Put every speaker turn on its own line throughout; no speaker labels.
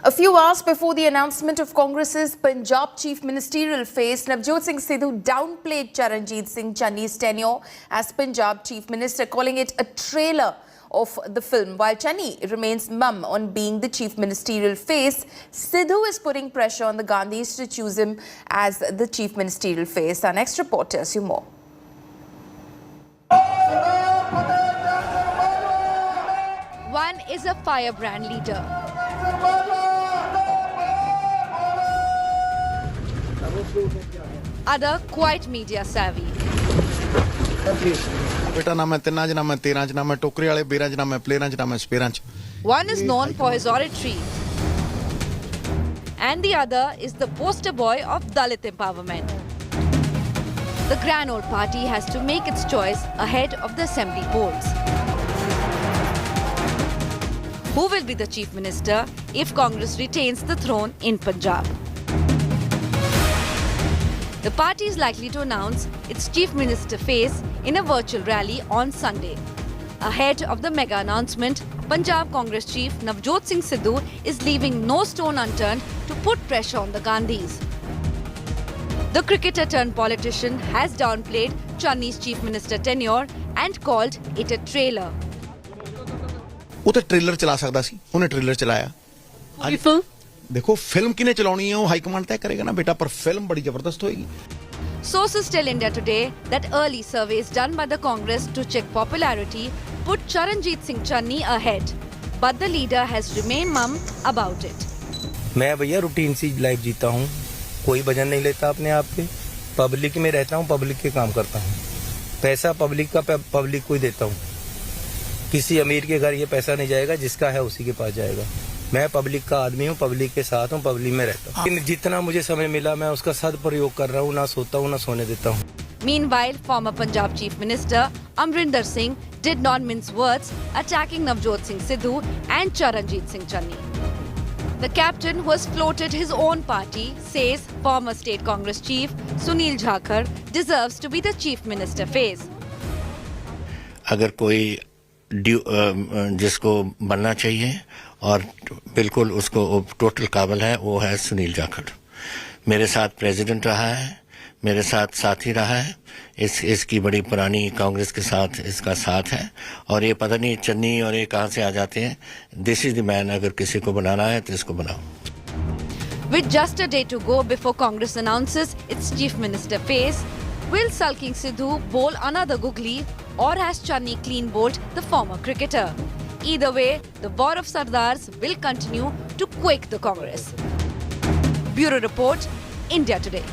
A few hours before the announcement of Congress's Punjab chief ministerial phase, Navoj Sidhu downplayed Charanjit Singh Channi's tenure as Punjab chief minister, calling it a trailer of the film. While Channi remains mum on being the chief ministerial face, Sidhu is putting pressure on the Gandhis to choose him as the chief ministerial face. Our next report tells you more.
One is a firebrand leader. Other quite media savvy. One is known for his oratory, and the other is the poster boy of Dalit empowerment. The grand old party has to make its choice ahead of the assembly polls. Who will be the chief minister if Congress retains the throne in Punjab? The party is likely to announce its chief minister face in a virtual rally on Sunday. Ahead of the mega announcement, Punjab Congress chief Navoj Singh Sidhu is leaving no stone unturned to put pressure on the Gandhis. The cricketer turned politician has downplayed Channi's chief minister tenure and called it a trailer.
वो तो trailer चला सकता सी उन्हें trailer चलाया
film
देखो film किने चलानी है वो हाई कमांड तय करेगा ना बेटा पर फिल्म बड़ी जबरदस्त होगी.
Sources tell India Today that early surveys done by the Congress to check popularity put Charanjit Singh Channi ahead, but the leader has remained mum about it.
मैं भैया रूटीन सी लाइफ जीता हूँ, कोई वजन नहीं लेता अपने आप पे, पब्लिक में रहता हूँ, पब्लिक के काम करता हूँ, पैसा पब्लिक का पब्लिक को ही देता हूँ. किसी अमीर के घर ये पैसा नहीं जाएगा, जिसका है उसी के पास जाएगा. मैं पब्लिक का आदमी हूँ, पब्लिक के साथ हूँ, पब्लिक में रहता हूँ. जितना मुझे समय मिला मैं उसका सदुपयोग कर रहा हूँ, ना सोता हूँ ना सोने देता हूँ.
Meanwhile, former Punjab Chief Minister Amarinder Singh did not mince words, attacking Navoj Singh Sidhu and Charanjit Singh Channi. The captain, who has floated his own party, says former State Congress Chief Sunil Jakhar deserves to be the Chief Minister face.
अगर कोई जिसको बनना चाहिए और बिल्कुल उसको total काबिल है वो है सुनील जाखड़. मेरे साथ प्रेसिडेंट रहा है, मेरे साथ साथी रहा है. इसकी बड़ी पुरानी कांग्रेस के साथ इसका साथ है और ये पता नहीं चन्नी और ये कहां से आ जाते हैं. This is the man. अगर किसी को बनाना है तो इसको बनाओ.
With just a day to go before Congress announces its chief minister face, will sulking Sidhu bowl another googly, or has Channi clean bowled the former cricketer? Either way, the war of Sardars will continue to quake the Congress. Bureau Report, India Today.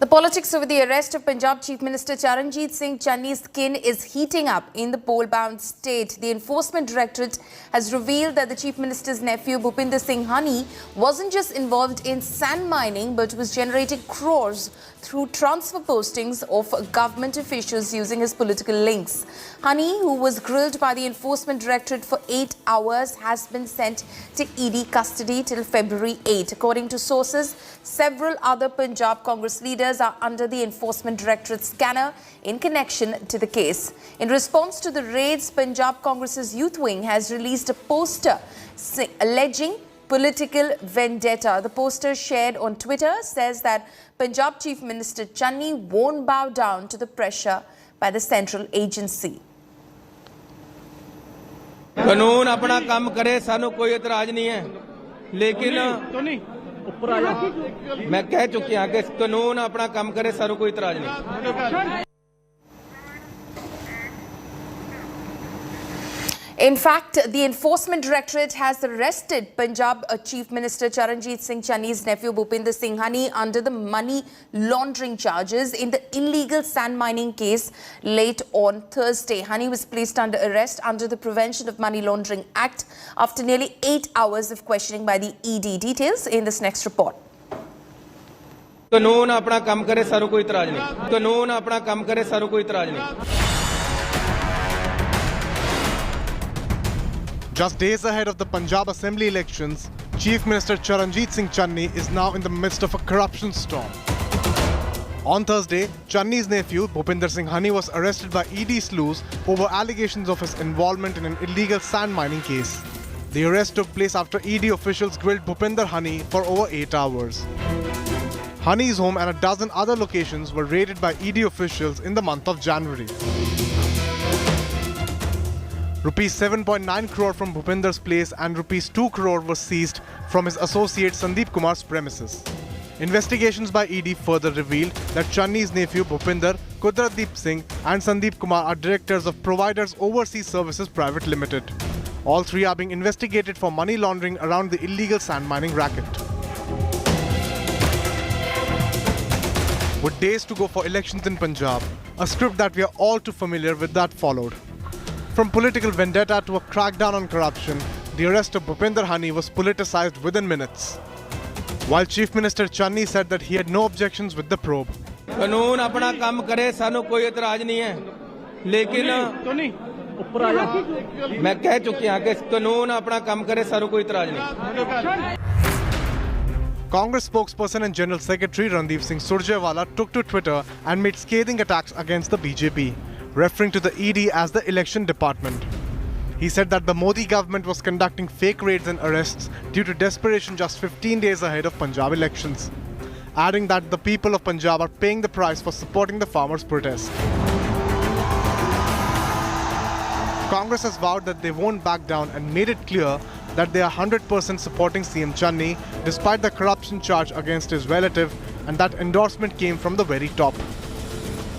The politics over the arrest of Punjab Chief Minister Charanjit Singh Channi's skin is heating up in the poll-bound state. The Enforcement Directorate has revealed that the Chief Minister's nephew Bhupinder Singh Hani wasn't just involved in sand mining but was generating crores through transfer postings of government officials using his political links. Hani, who was grilled by the Enforcement Directorate for 8 hours, has been sent to ED custody till February 8. According to sources, several other Punjab Congress leaders are under the Enforcement Directorate scanner in connection to the case. In response to the raids, Punjab Congress's youth wing has released a poster alleging political vendetta. The poster shared on Twitter says that Punjab Chief Minister Channi won't bow down to the pressure by the central agency.
कानून अपना काम करे, सानू कोई इतराज नहीं है, लेकिन मैं कह चुकी हूं कि कानून अपना काम करे, सानू कोई इतराज नहीं.
In fact, the Enforcement Directorate has arrested Punjab Chief Minister Charanjit Singh Channi's nephew Bhupinder Singh Hani under the money laundering charges in the illegal sand mining case late on Thursday. Hani was placed under arrest under the Prevention of Money Laundering Act after nearly 8 hours of questioning by the ED. Details in this next report.
कानून अपना काम करे, सानू कोई इतराज नहीं. कानून अपना काम करे, सानू कोई इतराज नहीं.
Just days ahead of the Punjab Assembly elections, Chief Minister Charanjit Singh Channi is now in the midst of a corruption storm. On Thursday, Channi's nephew, Bhupinder Singh Honey, was arrested by ED sleuths over allegations of his involvement in an illegal sand mining case. The arrest took place after ED officials grilled Bhupinder Honey for over 8 hours. Honey's home and a dozen other locations were raided by ED officials in the month of January. Rupees 7.9 crore from Bhupinder's place and rupees 2 crore was seized from his associate Sandeep Kumar's premises. Investigations by ED further revealed that Channi's nephew Bhupinder, Kudratdeep Singh and Sandeep Kumar are directors of Providers Overseas Services Private Limited. All three are being investigated for money laundering around the illegal sand mining racket. With days to go for elections in Punjab, a script that we are all too familiar with that followed. From political vendetta to a crackdown on corruption, the arrest of Bhupinder Honey was politicized within minutes. While Chief Minister Channi said that he had no objections with the probe.
कानून अपना काम करे सानू कोई इतराज नहीं है लेकिन मैं कह चुकी हूं कि कानून अपना काम करे सानू कोई इतराज नहीं.
Congress spokesperson and General Secretary Randeep Singh Surjewala took to Twitter and made scathing attacks against the BJP, referring to the ED as the election department. He said that the Modi government was conducting fake raids and arrests due to desperation just 15 days ahead of Punjab elections, adding that the people of Punjab are paying the price for supporting the farmers' protest. Congress has vowed that they won't back down and made it clear that they are 100% supporting CM Channi despite the corruption charge against his relative, and that endorsement came from the very top.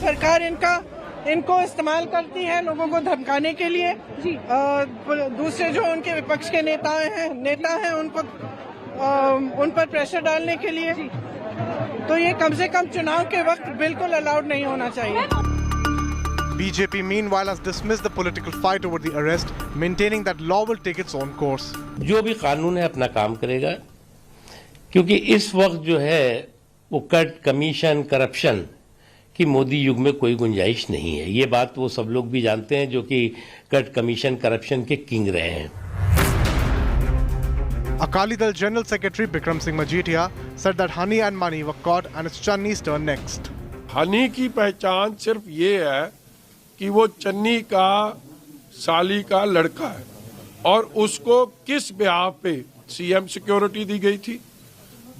सरकार इनको इस्तेमाल करती है लोगों को धमकाने के लिए. दूसरे जो उनके विपक्ष के नेता हैं उनको उन पर प्रेशर डालने के लिए. तो ये कम से कम चुनाव के वक्त बिल्कुल अलाउड नहीं होना चाहिए.
BJP meanwhile has dismissed the political fight over the arrest, maintaining that law will take its own course.
जो भी कानून है अपना काम करेगा, क्योंकि इस वक्त जो है वो कट कमीशन करप्शन कि मोदी युग में कोई गुंजाइश नहीं है. ये बात वो सब लोग भी जानते हैं जो कि कट कमीशन करप्शन के किंग रहे हैं.
Akali Dal General Secretary Bikram Singh Majithia said that honey and money were caught and it's Channi's turn next.
Honey की पहचान सिर्फ ये है कि वो चन्नी का साली का लड़का है और उसको किस ब्याह पे सीएम सिक्योरिटी दी गई थी.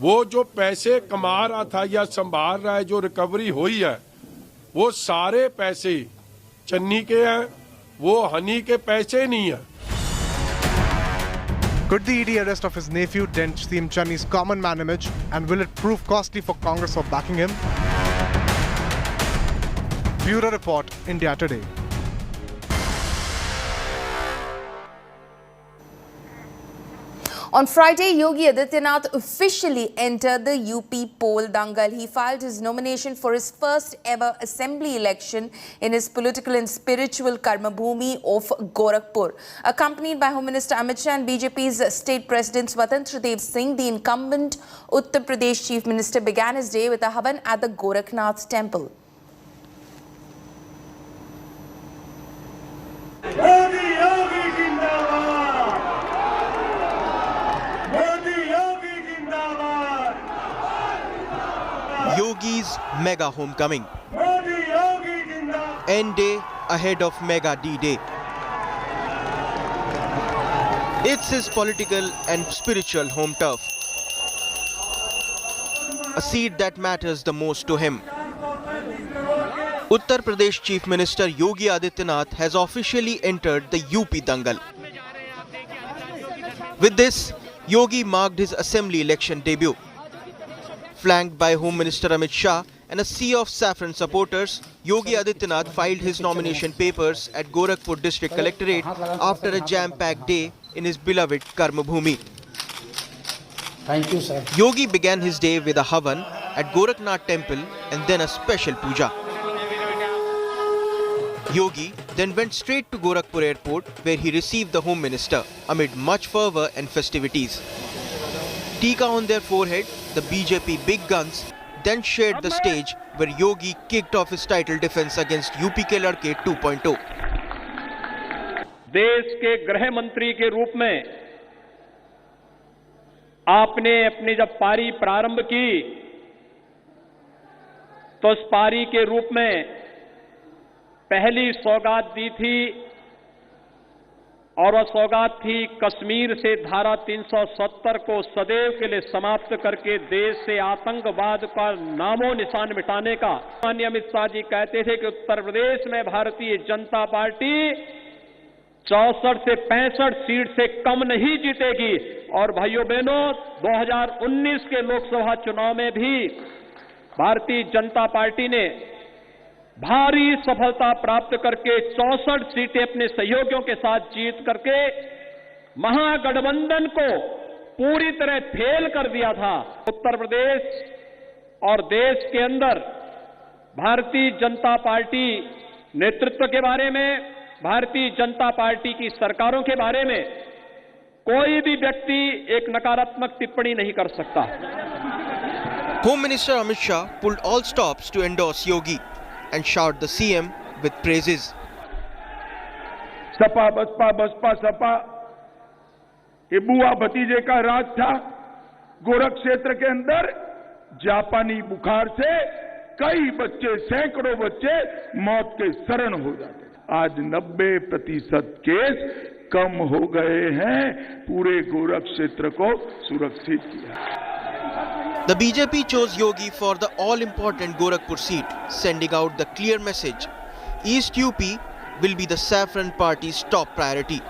वो जो पैसे कमा रहा था या संभाल रहा है, जो रिकवरी हुई है, वो सारे पैसे चन्नी के हैं, वो हनी के पैसे नहीं है.
Could the ED arrest of his nephew dent CM Channi's common man image, and will it prove costly for Congress for backing him? Bureau Report, India Today.
On Friday, Yogi Adityanath officially entered the UP poll dangal. He filed his nomination for his first ever assembly election in his political and spiritual karmabhumi of Gorakhpur. Accompanied by Home Minister Amit Shah and BJP's state president Swatantra Dev Singh, the incumbent Uttar Pradesh Chief Minister began his day with a havan at the Gorakhnath temple.
Yogi's mega homecoming. End day ahead of mega D-Day. It's his political and spiritual home turf. A seat that matters the most to him. Uttar Pradesh Chief Minister Yogi Adityanath has officially entered the UP dangal. With this, Yogi marked his assembly election debut. Flanked by Home Minister Amit Shah and a sea of saffron supporters, Yogi Adityanath filed his nomination papers at Gorakhpur District Collectorate after a jam-packed day in his beloved Karmabhumi.
Thank you, sir.
Yogi began his day with a havan at Gorakhnath temple and then a special puja. Yogi then went straight to Gorakhpur airport where he received the Home Minister amid much fervour and festivities. Tika on their forehead, the BJP big guns then shared the stage where Yogi kicked off his title defense against UP के लड़के 2.0.
देश के गृह मंत्री के रूप में आपने अपनी जब पारी प्रारंभ की तो इस पारी के रूप में पहली सौगात दी थी और वह सौगात थी कश्मीर से धारा 370 को सदैव के लिए समाप्त करके देश से आतंकवाद का नामो निशान मिटाने का। माननीय अमित शाह जी कहते थे कि उत्तर प्रदेश में भारतीय जनता पार्टी 64 से 65 सीट से कम नहीं जीतेगी। और भाइयों बहनों, 2019 के लोकसभा चुनाव में भी भारतीय जनता पार्टी ने भारी सफलता प्राप्त करके 64 सीटें अपने सहयोगियों के साथ जीत करके महागठबंधन को पूरी तरह फेल कर दिया था। उत्तर प्रदेश और देश के अंदर भारतीय जनता पार्टी नेतृत्व के बारे में, भारतीय जनता पार्टी की सरकारों के बारे में कोई भी व्यक्ति एक नकारात्मक टिप्पणी नहीं कर सकता।
Home Minister Amit Shah pulled all stops to endorse Yogi and showered the CM with praises.
Sapa Baspa Baspa Sapa ये बुआ भतीजे का राज था। गोरख क्षेत्र के अंदर जापानी बुखार से कई बच्चे, सैकड़ों बच्चे मौत के शरण हो जाते थे। आज 90% केस कम हो गए हैं। पूरे गोरख क्षेत्र को सुरक्षित किया।
The BJP chose Yogi for the all-important Gorakhpur seat, sending out the clear message: East UP will be the Saffron Party's top priority.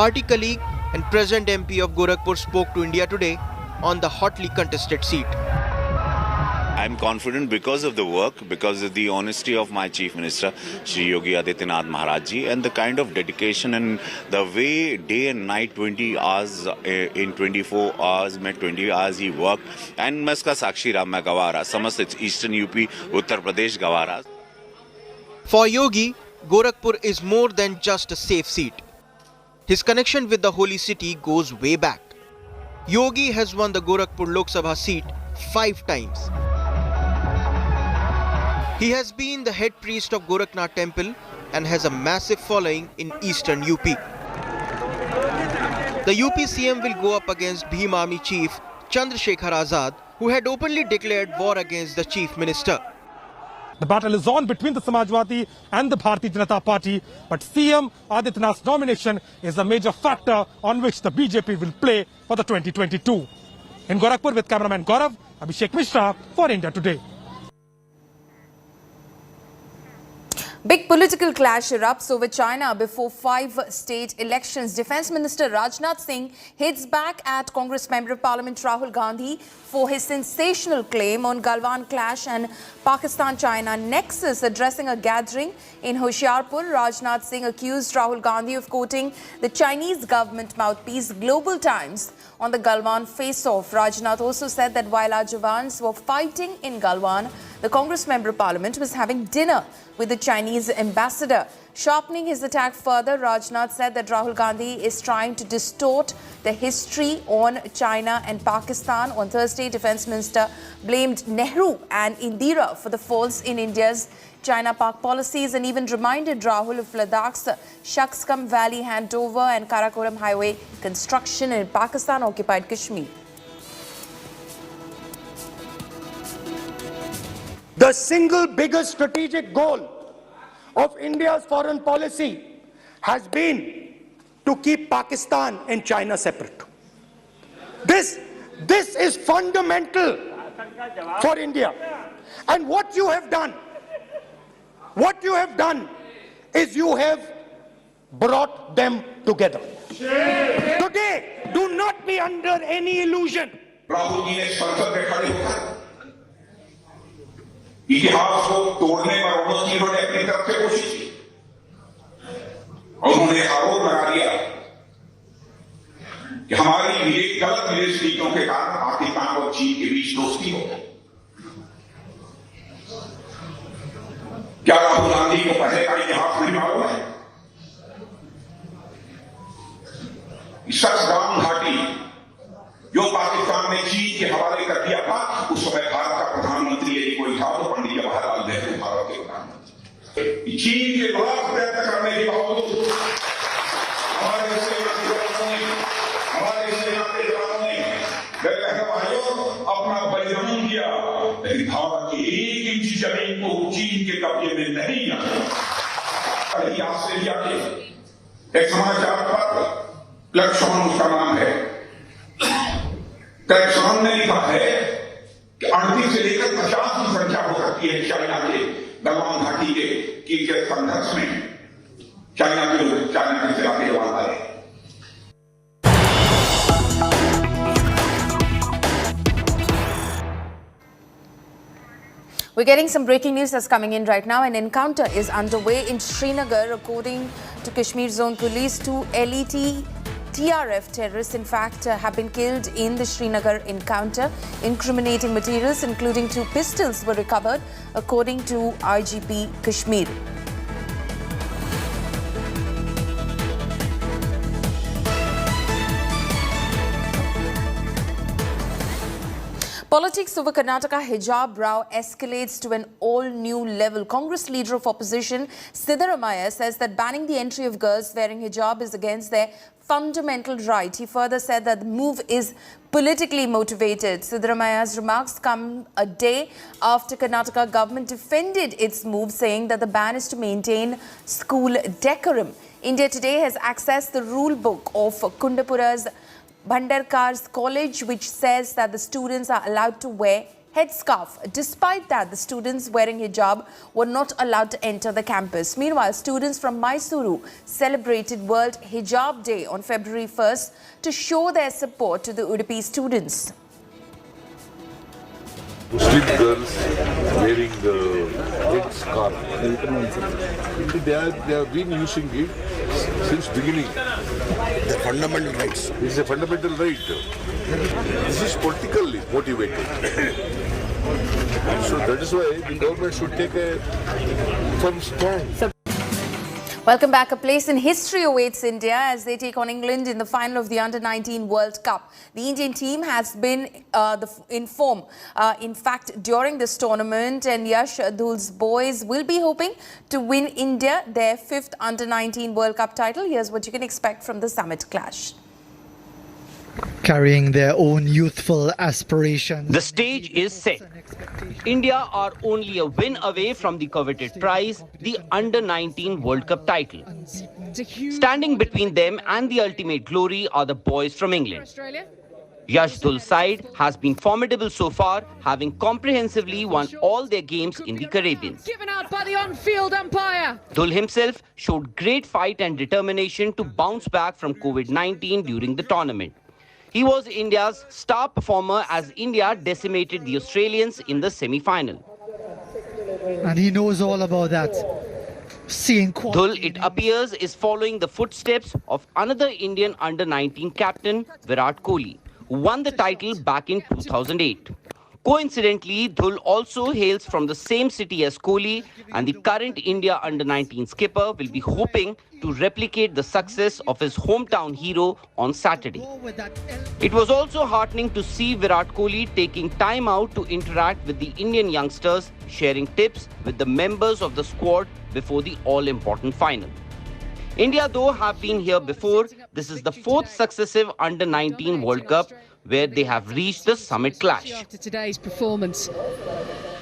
Party colleague and present MP of Gorakhpur spoke to India Today on the hotly contested seat.
I'm confident because of the work, because of the honesty of my Chief Minister, Shri Yogi Adityanath Maharaj ji, and the kind of dedication and the way day and night 20 hours in 24 hours में 20 hours he worked. And मैं इसका साक्षी रहा, मैं गवाह रहा, समस्त Eastern UP, Uttar Pradesh गवाह रहा.
For Yogi, Gorakhpur is more than just a safe seat. His connection with the holy city goes way back. Yogi has won the Gorakhpur Lok Sabha seat 5 times. He has been the head priest of Gorakhnath temple and has a massive following in eastern UP. The UP CM will go up against Bhim Army chief Chandrasekhar Azad, who had openly declared war against the chief minister.
The battle is on between the Samajwadi and the Bharatiya Janata Party, but CM Adityanath's nomination is a major factor on which the BJP will play for the 2022. In Gorakhpur with cameraman Gaurav, Abhishek Mishra for India Today.
Big political clash erupts over China before 5 state elections. Defence Minister Rajnath Singh hits back at Congress Member of Parliament Rahul Gandhi for his sensational claim on Galwan clash and Pakistan-China nexus. Addressing a gathering in Hoshiarpur, Rajnath Singh accused Rahul Gandhi of quoting the Chinese government mouthpiece Global Times on the Galwan face-off. Rajnath also said that while our Jawans were fighting in Galwan, the Congress Member of Parliament was having dinner with the Chinese ambassador. Sharpening his attack further, Rajnath said that Rahul Gandhi is trying to distort the history on China and Pakistan. On Thursday, Defence Minister blamed Nehru and Indira for the faults in India's China-Pak policies and even reminded Rahul of Ladakh's Shaksgam Valley handover and Karakoram Highway construction in Pakistan-occupied Kashmir.
The single biggest strategic goal of India's foreign policy has been to keep Pakistan and China separate. This is fundamental for India. And what you have done is you have brought them together. Today, do not be under any illusion.
Rahul ji ने संसद में खड़े होकर इतिहास को तोड़ने पर उन्होंने अपनी तरफ से कोशिश की और उन्होंने आरोप लगा दिया कि हमारी एक गलत विदेश नीतियों के कारण पाकिस्तान और चीन के बीच दोस्ती हो गई। क्या राहुल गांधी को पहले का इतिहास नहीं मालूम है? सतगाम घाटी जो पाकिस्तान ने चीन के हवाले कर दिया था, उस समय भारत का प्रधानमंत्री यदि कोई था तो पंडित जवाहरलाल नेहरू भारत के प्रधानमंत्री। चीन के बड़ा प्रयत्न करने के बावजूद हमारे सेना के जवानों ने अपना बलिदान दिया, लेकिन भारत की
ऑस्ट्रेलिया के एक समाचार पत्र प्लेटफॉर्म उसका नाम है, प्लेटफॉर्म ने लिखा है कि 38 से लेकर 50 की संख्या हो सकती है चाइना के गलवान घाटी के संघर्ष में चाइना के खिलाफ ये वादा है।
We're getting some breaking news that's coming in right now. An encounter is underway in Srinagar. According to Kashmir Zone Police, 2 LET TRF terrorists, in fact, have been killed in the Srinagar encounter. Incriminating materials, including 2 pistols, were recovered, according to IGP Kashmir. Politics over Karnataka hijab row escalates to an all-new level. Congress leader of opposition, Sidhu, says that banning the entry of girls wearing hijab is against their fundamental right. He further said that the move is politically motivated. Sidhu's remarks come a day after Karnataka government defended its move, saying that the ban is to maintain school decorum. India Today has accessed the rule book of Kundapura's Bhandarkar's college, which says that the students are allowed to wear headscarf. Despite that, the students wearing hijab were not allowed to enter the campus. Meanwhile, students from Mysuru celebrated World Hijab Day on February 1st to show their support to the Udupi students.
Muslim girls wearing the headscarf. They have been using it since beginning.
The fundamental rights.
It's a fundamental right. This is politically motivated. So that is why the government should take a firm stand.
Welcome back. A place in history awaits India as they take on England in the final of the Under-19 World Cup. The Indian team has been in form, in fact, during this tournament, and Yash Dhul's boys will be hoping to win India their 5th Under-19 World Cup title. Here's what you can expect from the summit clash.
Carrying their own youthful aspirations.
The stage is set. India are only a win away from the coveted prize, the Under-19 World Cup title. Standing between them and the ultimate glory are the boys from England. Yash Dhul's side has been formidable so far, having comprehensively won all their games in the Caribbean.
Given out by the on-field umpire.
Dhul himself showed great fight and determination to bounce back from COVID-19 during the tournament. He was India's star performer as India decimated the Australians in the semi-final.
And he knows all about that.
Dhul, it appears, is following the footsteps of another Indian Under-19 captain, Virat Kohli, who won the title back in 2008. Coincidentally, Dhul also hails from the same city as Kohli, and the current India Under-19 skipper will be hoping to replicate the success of his hometown hero on Saturday. It was also heartening to see Virat Kohli taking time out to interact with the Indian youngsters, sharing tips with the members of the squad before the all-important final. India, though, have been here before. This is the 4th successive Under-19 World Cup where they have reached the summit clash.
After today's performance.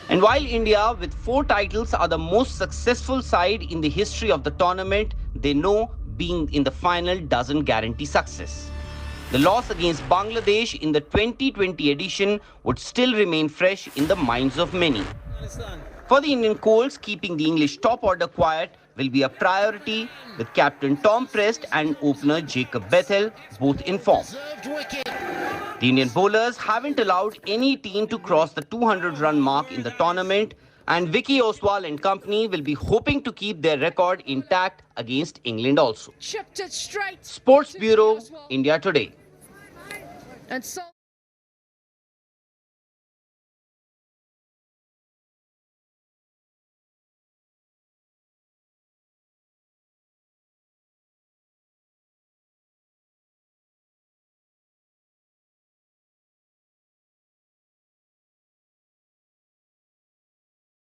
And while India, with 4 titles, are the most successful side in the history of the tournament, they know being in the final doesn't guarantee success. The loss against Bangladesh in the 2020 edition would still remain fresh in the minds of many. For the Indian Colts, keeping the English top order quiet will be a priority, with captain Tom Prest and opener Jacob Bethel both in form. The Indian bowlers haven't allowed any team to cross the 200-run mark in the tournament, and Vicky Oswal and company will be hoping to keep their record intact against England also.
Chipped it straight.
Sports Bureau, India Today.
And so